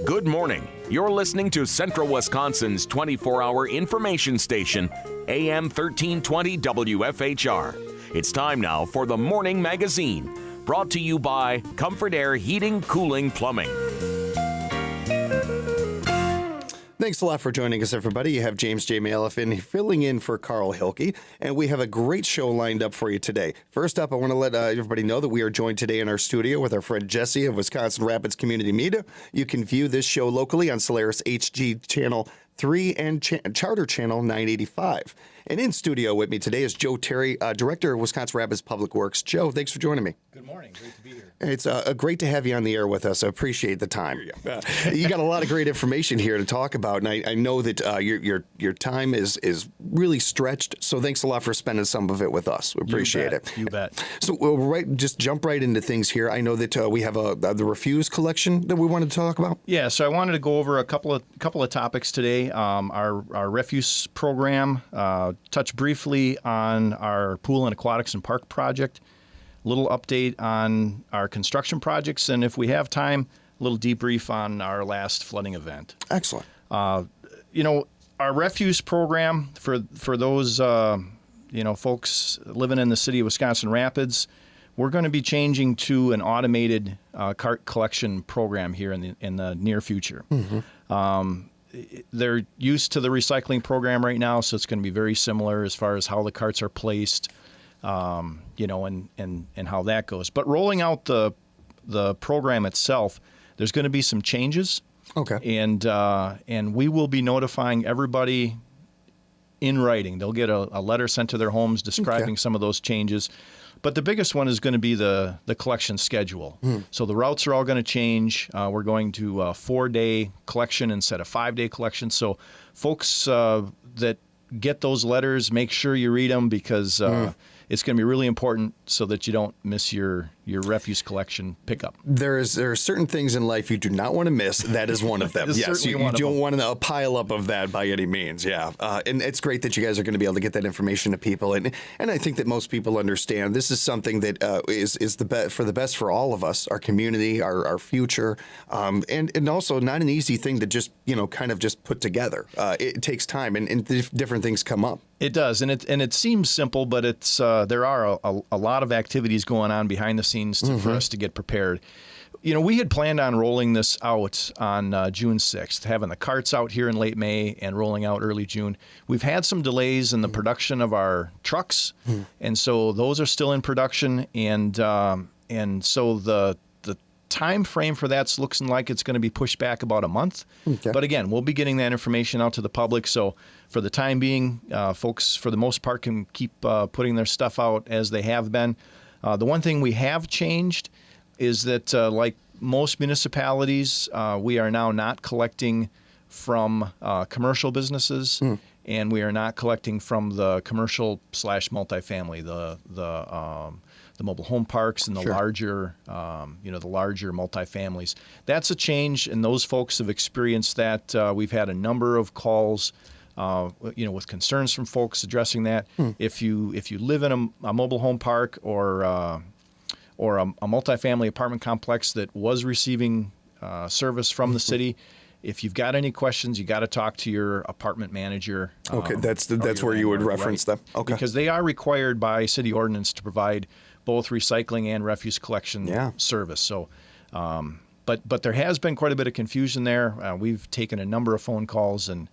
Good morning. You're listening to Central Wisconsin's 24-hour information station, AM 1320 WFHR. It's time now for the Morning Magazine, brought to you by Comfort Air Heating, Cooling, Plumbing. Thanks a lot for joining us, everybody. You have James J. Malouf filling in for Carl Hilke, and we have a great show lined up for you today. First up, I want to let everybody know that we are joined today in our studio with our friend Jesse of Wisconsin Rapids Community Media. You can view this show locally on Solaris HG Channel 3 and Charter Channel 985. And in studio with me today is Joe Terry, Director of Wisconsin Rapids Public Works. Joe, thanks for joining me. Good morning. Great to be here. It's great to have you on the air with us. I appreciate the time. You got a lot of great information here to talk about, and I know that your time is really stretched. So thanks a lot for spending some of it with us. We appreciate it. You bet. So we'll just jump right into things here. I know that we have the refuse collection that we wanted to talk about. Yeah. So I wanted to go over a couple of topics today. Our refuse program. Touch briefly on our pool and aquatics and park project. A little update on our construction projects, and if we have time, a little debrief on our last flooding event. Excellent. Our refuse program for those folks living in the city of Wisconsin Rapids, we're going to be changing to an automated cart collection program here in the near future. Mm-hmm. They're used to the recycling program right now, so it's going to be very similar as far as how the carts are placed, and how that goes. But rolling out the program itself, there's going to be some changes. Okay. And we will be notifying everybody in writing. They'll get a letter sent to their homes describing some of those changes. But the biggest one is going to be the collection schedule. So the routes are all going to change. We're going to a 4-day collection instead of 5-day collection. So folks that get those letters, make sure you read them, because it's going to be really important so that you don't miss your refuse collection pickup. There are certain things in life you do not want to miss. That is one of them. Yes, you don't want a pile up of that by any means. Yeah, and it's great that you guys are going to be able to get that information to people, and I think that most people understand this is something that is the best for all of us, our community, our future, and also not an easy thing to just kind of just put together. It takes time, and different things come up. It does, and it seems simple, but it's there are a lot of activities going on behind the scenes for us to get prepared. We had planned on rolling this out on June 6th, having the carts out here in late May and rolling out early June. We've had some delays in the production of our trucks, and so those are still in production, and so the time frame for that's looking like it's going to be pushed back about a month. Okay. But again, we'll be getting that information out to the public. So for the time being, folks, for the most part, can keep putting their stuff out as they have been. The one thing we have changed is that, like most municipalities, we are now not collecting from commercial businesses, and we are not collecting from the commercial / multifamily, the mobile home parks and the larger, the larger multifamilies. That's a change, and those folks have experienced that. We've had a number of calls, with concerns from folks addressing that. If you live in a mobile home park or a multifamily apartment complex that was receiving service from the city, if you've got any questions, you got to talk to your apartment manager. Okay, that's where you would reference them. Okay, because they are required by city ordinance to provide both recycling and refuse collection service. So, but there has been quite a bit of confusion there. We've taken a number of phone calls, and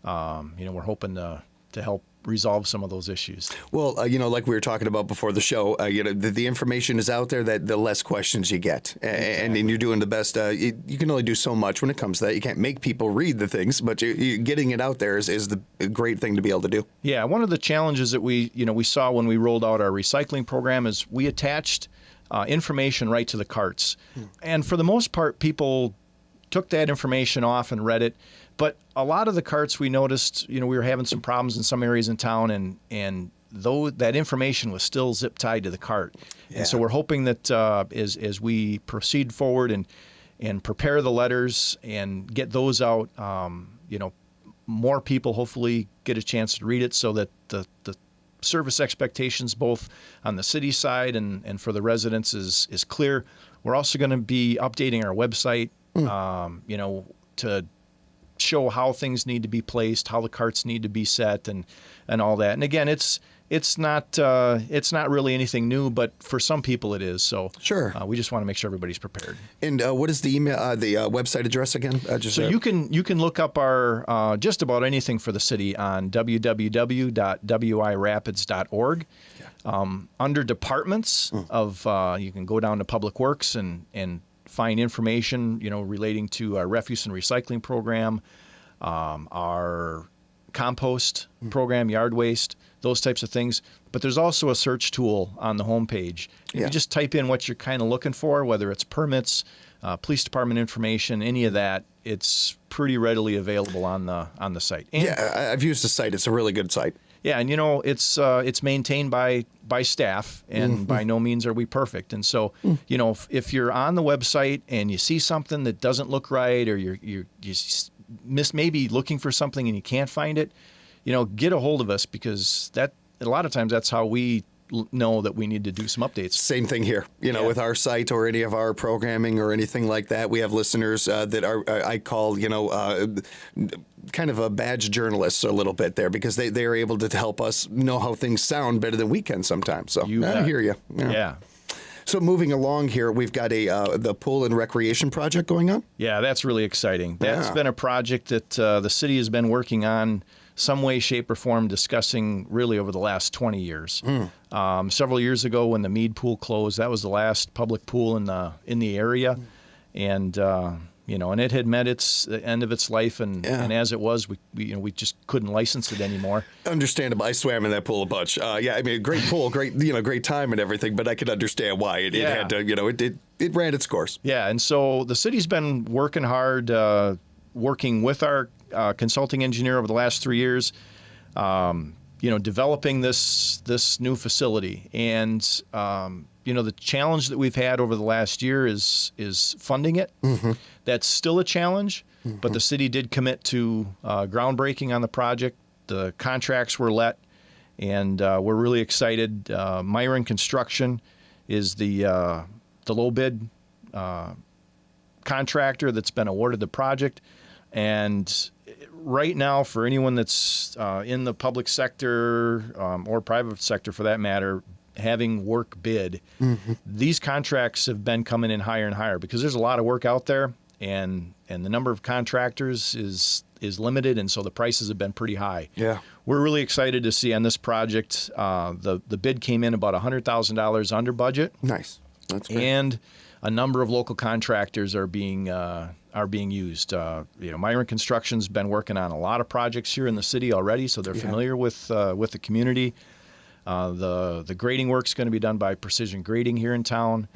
we're hoping to help resolve some of those issues. Well, like we were talking about before the show, the information is out there, that the less questions you get, and you're doing the best. You can only do so much when it comes to that. You can't make people read the things, but getting it out there is the great thing to be able to do. Yeah, one of the challenges that we saw when we rolled out our recycling program is we attached information right to the carts, and for the most part, people took that information off and read it. But a lot of the carts, we noticed, we were having some problems in some areas in town, and though that information was still zip tied to the cart. And so we're hoping that as we proceed forward and prepare the letters and get those out, more people hopefully get a chance to read it, so that the service expectations both on the city side and for the residents is clear. We're also going to be updating our website, to show how things need to be placed, how the carts need to be set, and all that. And again, it's not really anything new, but for some people it is. So sure, we just want to make sure everybody's prepared. And what is the email, the website address again? You can look up our just about anything for the city on www.wirapids.org. Under departments you can go down to Public Works and find information, relating to our refuse and recycling program, our compost program, yard waste, those types of things. But there's also a search tool on the homepage. If you just type in what you're kind of looking for, whether it's permits, police department information, any of that, it's pretty readily available on the site. And, I've used the site. It's a really good site. Yeah, and it's maintained by staff, and by no means are we perfect. And so, if you're on the website and you see something that doesn't look right, or you miss maybe looking for something and you can't find it, get a hold of us, because that a lot of times that's how we know that we need to do some updates. Same thing here, with our site or any of our programming or anything like that. We have listeners that are, I call, kind of a badge journalists a little bit there, because they are able to help us know how things sound better than we can sometimes. So I hear you. Yeah. So moving along here, we've got the pool and recreation project going on. Yeah, that's really exciting. That's been a project that the city has been working on some way, shape, or form, discussing really over the last 20 years. Several years ago, when the Mead Pool closed, that was the last public pool in the area, and and it had met the end of its life, and as it was, we just couldn't license it anymore. Understandable. I swam in that pool a bunch. Great pool, great time and everything, but I could understand why it had to, it ran its course. Yeah, and so the city's been working hard, working with our consulting engineer over the last 3 years, developing this new facility. And the challenge that we've had over the last year is funding it. That's still a challenge, but the city did commit to groundbreaking on the project. The contracts were let, and we're really excited. Myron Construction is the low bid contractor that's been awarded the project. And right now, for anyone that's in the public sector or private sector for that matter, having work bid, these contracts have been coming in higher and higher, because there's a lot of work out there, and the number of contractors is limited, and so the prices have been pretty high. Yeah, we're really excited to see on this project. The bid came in about $100,000 under budget. Nice, that's great. And a number of local contractors are being used. Myron Construction's been working on a lot of projects here in the city already, so they're familiar with the community. The grading work's going to be done by Precision Grading here in town.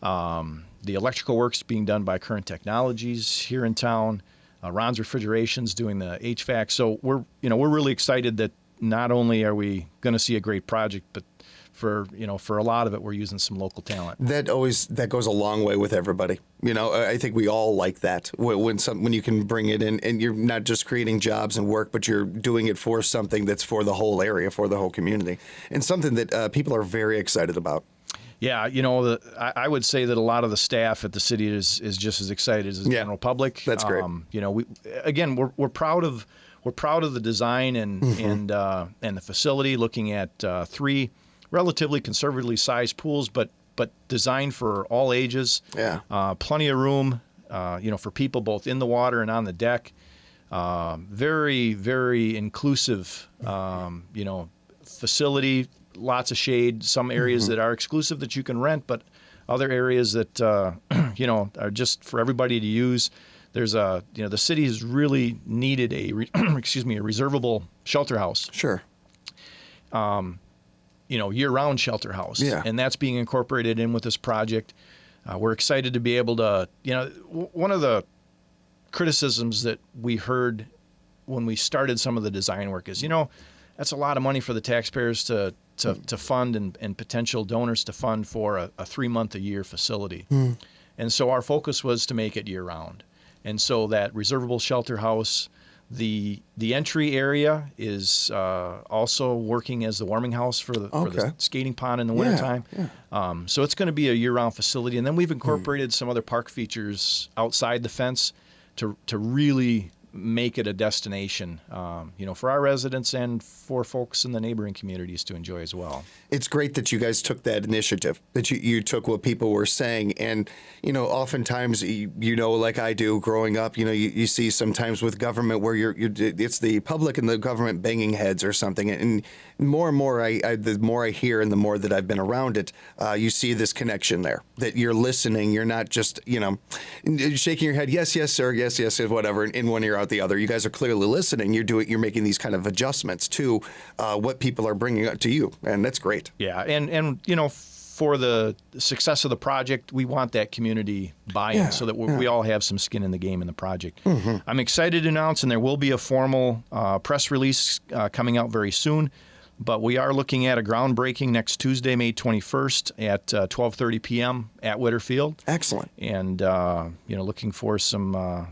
The electrical work's being done by Current Technologies here in town. Ron's Refrigeration's doing the HVAC. So we're really excited that not only are we going to see a great project, but for a lot of it, we're using some local talent. That goes a long way with everybody. I think we all like that when you can bring it in, and you're not just creating jobs and work, but you're doing it for something that's for the whole area, for the whole community, and something that people are very excited about. Yeah, I would say that a lot of the staff at the city is just as excited as the general public. That's great. We're proud of the design and the facility. Looking at 3 relatively conservatively sized pools, but designed for all ages. Yeah. Plenty of room, for people both in the water and on the deck. Very, very inclusive, facility. Lots of shade. Some areas that are exclusive that you can rent, but other areas that are just for everybody to use. There's the city has really needed a reservable shelter house. Sure. Year-round shelter house. Yeah. And that's being incorporated in with this project. We're excited to be able to, one of the criticisms that we heard when we started some of the design work is, that's a lot of money for the taxpayers to fund and potential donors to fund for a 3-month-a-year facility. And so our focus was to make it year-round. And so that reservable shelter house, The entry area is also working as the warming house for the skating pond in the wintertime. Yeah. So it's going to be a year-round facility. And then we've incorporated some other park features outside the fence to really make it a destination, for our residents and for folks in the neighboring communities to enjoy as well. It's great that you guys took that initiative, that you took what people were saying. And, oftentimes, like I do growing up, you see sometimes with government where it's the public and the government banging heads or something. And more and more, the more I hear and the more that I've been around it, you see this connection there, that you're listening. You're not just, shaking your head, yes, yes, sir, yes, yes, whatever, in one ear out the other. You guys are clearly listening. You're making these kind of adjustments to what people are bringing up to you, and that's great. Yeah, and for the success of the project, we want that community buy-in so that we all have some skin in the game in the project. Mm-hmm. I'm excited to announce, and there will be a formal press release coming out very soon, but we are looking at a groundbreaking next Tuesday, May 21st at 12:30 p.m. at Witter Field. Excellent. And, looking for some,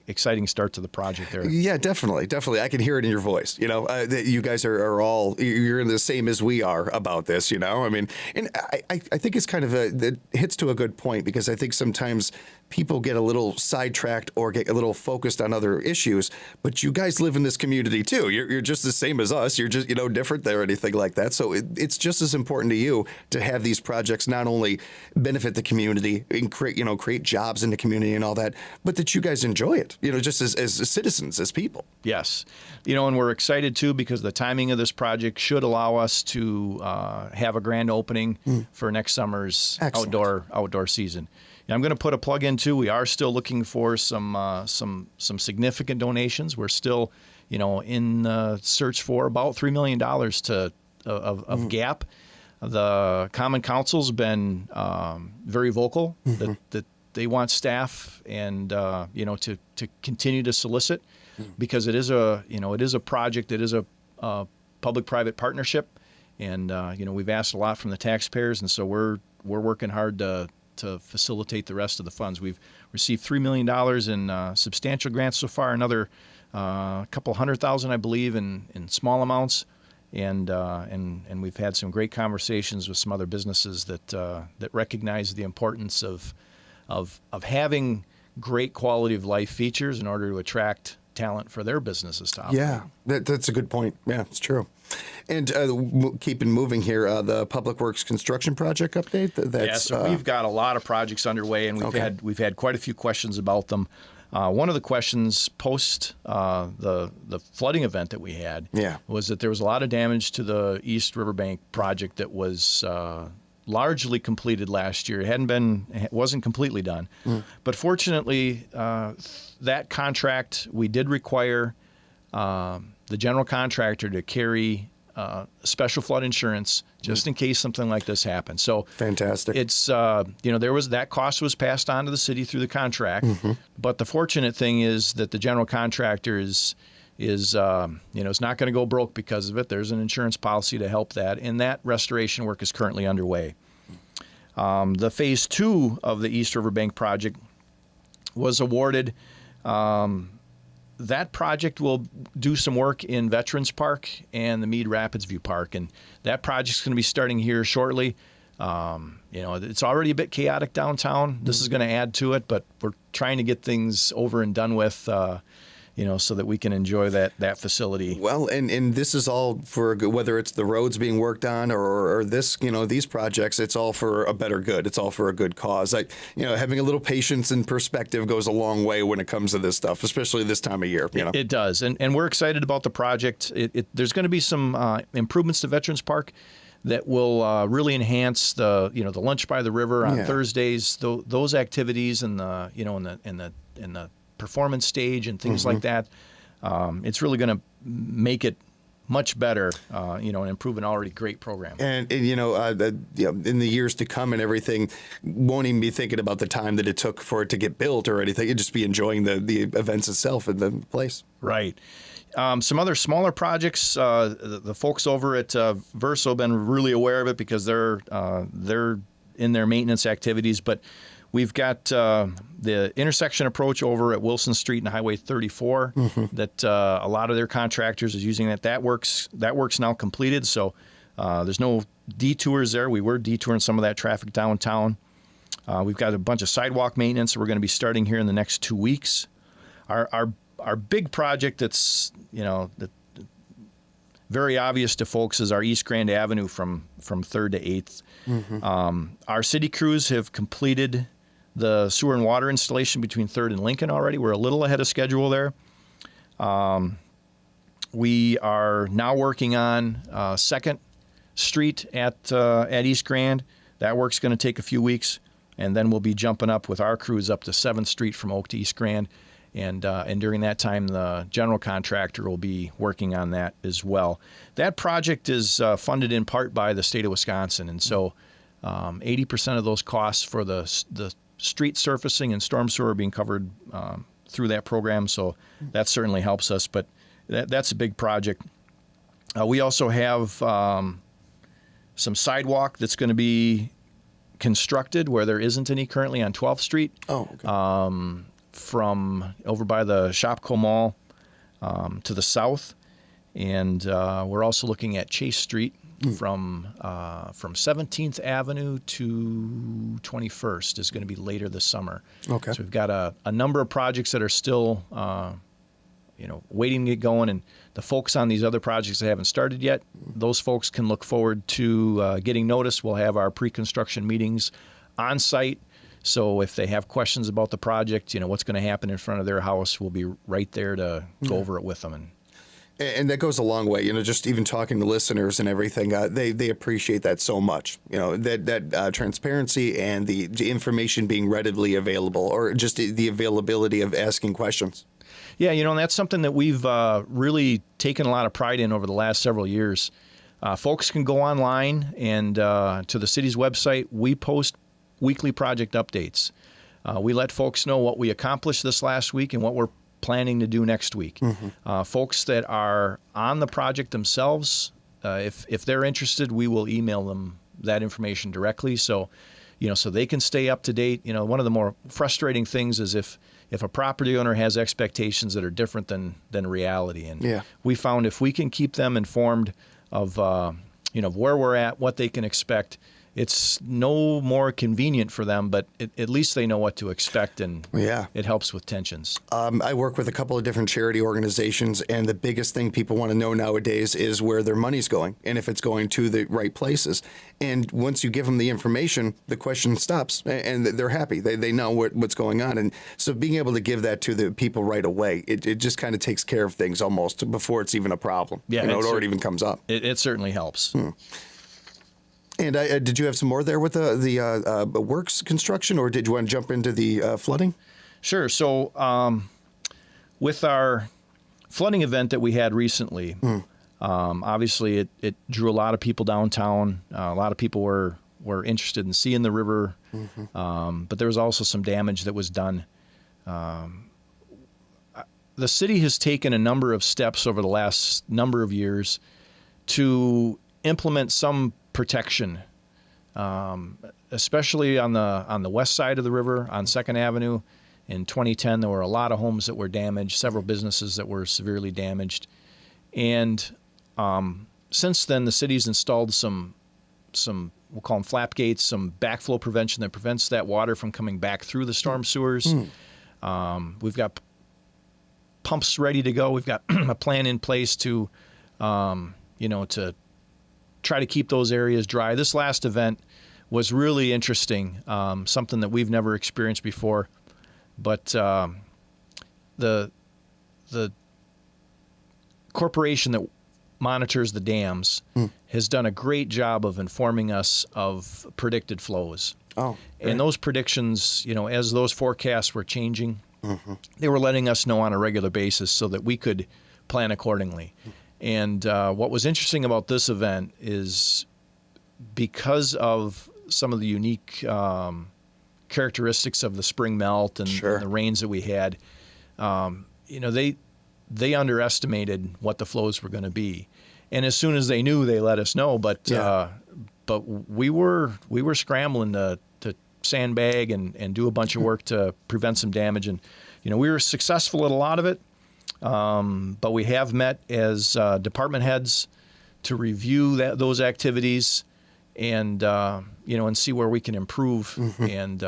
exciting start to the project there. Yeah, definitely. I can hear it in your voice. That you guys are all, you're the same as we are about this, I mean, and I think it's kind of it hits to a good point, because I think sometimes people get a little sidetracked or get a little focused on other issues, but you guys live in this community too. You're just the same as us. You're just, different there or anything like that. So it's just as important to you to have these projects not only benefit the community and create jobs in the community and all that, but that you guys enjoy it, just as citizens, as people. Yes. And we're excited too, because the timing of this project should allow us to have a grand opening for next summer's outdoor season. And I'm going to put a plug in too. We are still looking for some significant donations. We're still, in the search for about $3 million of gap. The Common Council's been very vocal that they want staff and to continue to solicit, because it is a project. It is a public-private partnership, and we've asked a lot from the taxpayers, and so we're working hard to facilitate the rest of the funds. We've received $3 million in substantial grants so far, another couple $100,000, I believe, in small amounts, and we've had some great conversations with some other businesses that recognize the importance of having great quality of life features in order to attract talent for their businesses to operate. Yeah, that's a good point. Yeah, it's true. And keeping moving here, the Public Works construction project update. So we've got a lot of projects underway, and we've had quite a few questions about them. One of the questions post the flooding event that we had was that there was a lot of damage to the East Riverbank project that was largely completed last year. It wasn't completely done. But fortunately, that contract, we did require the general contractor to carry special flood insurance just in case something like this happens. So fantastic. It's that cost was passed on to the city through the contract. But the fortunate thing is that the general contractor is not going to go broke because of it. There's an insurance policy to help that, and that restoration work is currently underway. The phase 2 of the East Riverbank project was awarded. That project will do some work in Veterans Park and the Mead Rapids View Park, and that project's going to be starting here shortly. It's already a bit chaotic downtown. This is going to add to it, but we're trying to get things over and done with, so that we can enjoy that facility. Well, and this is all for whether it's the roads being worked on or this, these projects, it's all for a better good. It's all for a good cause. Having a little patience and perspective goes a long way when it comes to this stuff, especially this time of year. It does, and we're excited about the project. There's going to be some improvements to Veterans Park that will really enhance the lunch by the river on Thursdays. Those activities and the performance stage and things like that. It's really going to make it much better, and improve an already great program. And in the years to come and everything, won't even be thinking about the time that it took for it to get built or anything. You'd just be enjoying the events itself in the place. Right. Some other smaller projects, the folks over at Verso have been really aware of it because they're in their maintenance activities, but We've got the intersection approach over at Wilson Street and Highway 34 that a lot of their contractors is using. That work's now completed, so there's no detours there. We were detouring some of that traffic downtown. We've got a bunch of sidewalk maintenance that we're going to be starting here in the next 2 weeks. Our big project that's very obvious to folks is our East Grand Avenue from 3rd to 8th. Our city crews have completed the sewer and water installation between 3rd and Lincoln already. We're a little ahead of schedule there. We are now working on 2nd Street at East Grand. That work's going to take a few weeks, and then we'll be jumping up with our crews up to 7th Street from Oak to East Grand. And during that time, the general contractor will be working on that as well. That project is funded in part by the state of Wisconsin, and so 80% of those costs for the street surfacing and storm sewer are being covered through that program. So that certainly helps us. But that's a big project. We also have some sidewalk that's going to be constructed where there isn't any currently on 12th Street. Oh, okay. From over by the Shopko Mall to the south, and we're also looking at Chase Street from 17th Avenue to 21st is going to be later this summer. Okay. So we've got a number of projects that are still waiting to get going, and the folks on these other projects that haven't started yet, those folks can look forward to getting notice. We'll have our pre-construction meetings on site. So if they have questions about the project, what's going to happen in front of their house, we'll be right there to go over it with them. And that goes a long way, just even talking to listeners and everything, they appreciate that so much, that transparency and the information being readily available, or just the availability of asking questions. Yeah, and that's something that we've really taken a lot of pride in over the last several years. Folks can go online and to the city's website. We post weekly project updates. We let folks know what we accomplished this last week and what we're planning to do next week. Folks that are on the project themselves, if they're interested, we will email them that information directly, so they can stay up to date. One of the more frustrating things is if a property owner has expectations that are different than reality, and we found if we can keep them informed of where we're at, what they can expect, it's no more convenient for them, but at least they know what to expect, and it helps with tensions. I work with a couple of different charity organizations, and the biggest thing people want to know nowadays is where their money's going and if it's going to the right places. And once you give them the information, the question stops, and they're happy. They know what's going on. And so being able to give that to the people right away, it just kind of takes care of things almost before it's even a problem, or it even comes up. It certainly helps. And did you have some more there with the works construction, or did you want to jump into the flooding? Sure. So with our flooding event that we had recently, obviously it drew a lot of people downtown. A lot of people were interested in seeing the river, but there was also some damage that was done. The city has taken a number of steps over the last number of years to implement some protection, especially on the west side of the river on 2nd Avenue. In 2010, there were a lot of homes that were damaged, several businesses that were severely damaged. And since then, the city's installed some we'll call them flap gates, some backflow prevention that prevents that water from coming back through the storm sewers. We've got pumps ready to go. We've got a plan in place to to try to keep those areas dry. This last event was really interesting, something that we've never experienced before. But the corporation that monitors the dams has done a great job of informing us of predicted flows. Oh, great. And those predictions, as those forecasts were changing, they were letting us know on a regular basis so that we could plan accordingly. And what was interesting about this event is because of some of the unique characteristics of the spring melt and the rains that we had, they underestimated what the flows were going to be. And as soon as they knew, they let us know. But we were scrambling to sandbag and do a bunch of work to prevent some damage. And, we were successful at a lot of it, but we have met as department heads to review those activities and, and see where we can improve. And,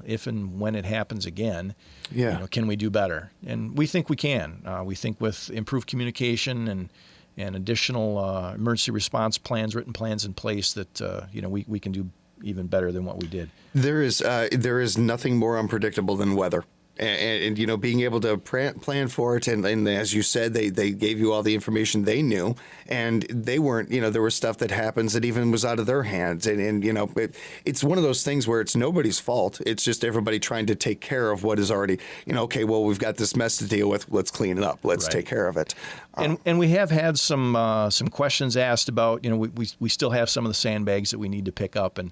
if and when it happens again, can we do better? And we think we can. We think with improved communication and additional emergency response plans, written plans in place that, we can do even better than what we did. There is nothing more unpredictable than weather. And being able to plan for it, and as you said, they gave you all the information they knew, and they weren't, there was stuff that happens that even was out of their hands, and it's one of those things where it's nobody's fault. It's just everybody trying to take care of what is already, okay, well, we've got this mess to deal with. Let's clean it up. Let's take care of it. And we have had some questions asked about, we still have some of the sandbags that we need to pick up, and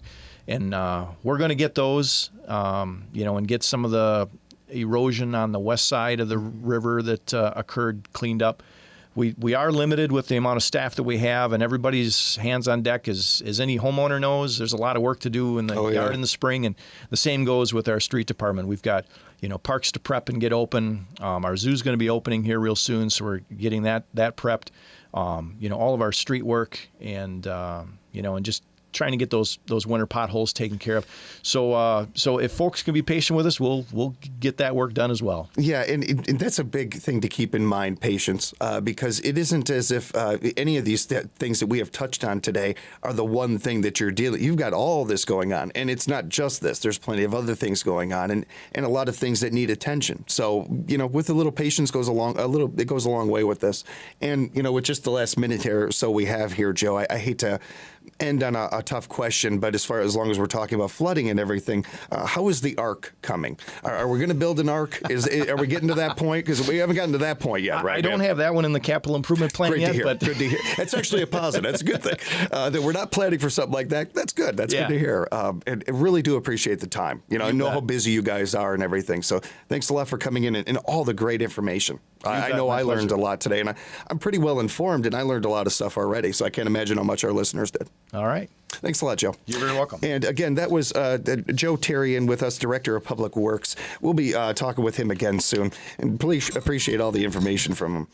we're going to get those, and get some of the erosion on the west side of the river that occurred cleaned up. We are limited with the amount of staff that we have, and everybody's hands on deck. As any homeowner knows, there's a lot of work to do in the yard in the spring, and the same goes with our street department. We've got parks to prep and get open. Our zoo's going to be opening here real soon, so we're getting that prepped. All of our street work and and just trying to get those winter potholes taken care of. So if folks can be patient with us, we'll get that work done as well. Yeah, and that's a big thing to keep in mind, patience, because it isn't as if any of these things that we have touched on today are the one thing that you're dealing. You've got all this going on, and it's not just this. There's plenty of other things going on, and a lot of things that need attention. So with a little patience goes a long way with this. And with just the last minute here, so we have here, Joe, I hate to end on a tough question, but as long as we're talking about flooding and everything, how is the ark coming? Are we going to build an ark? Are we getting to that point? Because we haven't gotten to that point yet, right? I don't have that one in the capital improvement plan Great yet. To hear. But Good to hear. That's actually a positive. That's a good thing. That we're not planning for something like that. That's good. That's good to hear. And I really do appreciate the time. I know how busy you guys are and everything. So thanks a lot for coming in and all the great information. I know I learned a lot today, and I'm pretty well informed, and I learned a lot of stuff already, so I can't imagine how much our listeners did. All right. Thanks a lot, Joe. You're very welcome. And again, that was Joe Terrian with us, Director of Public Works. We'll be talking with him again soon, and please appreciate all the information from him.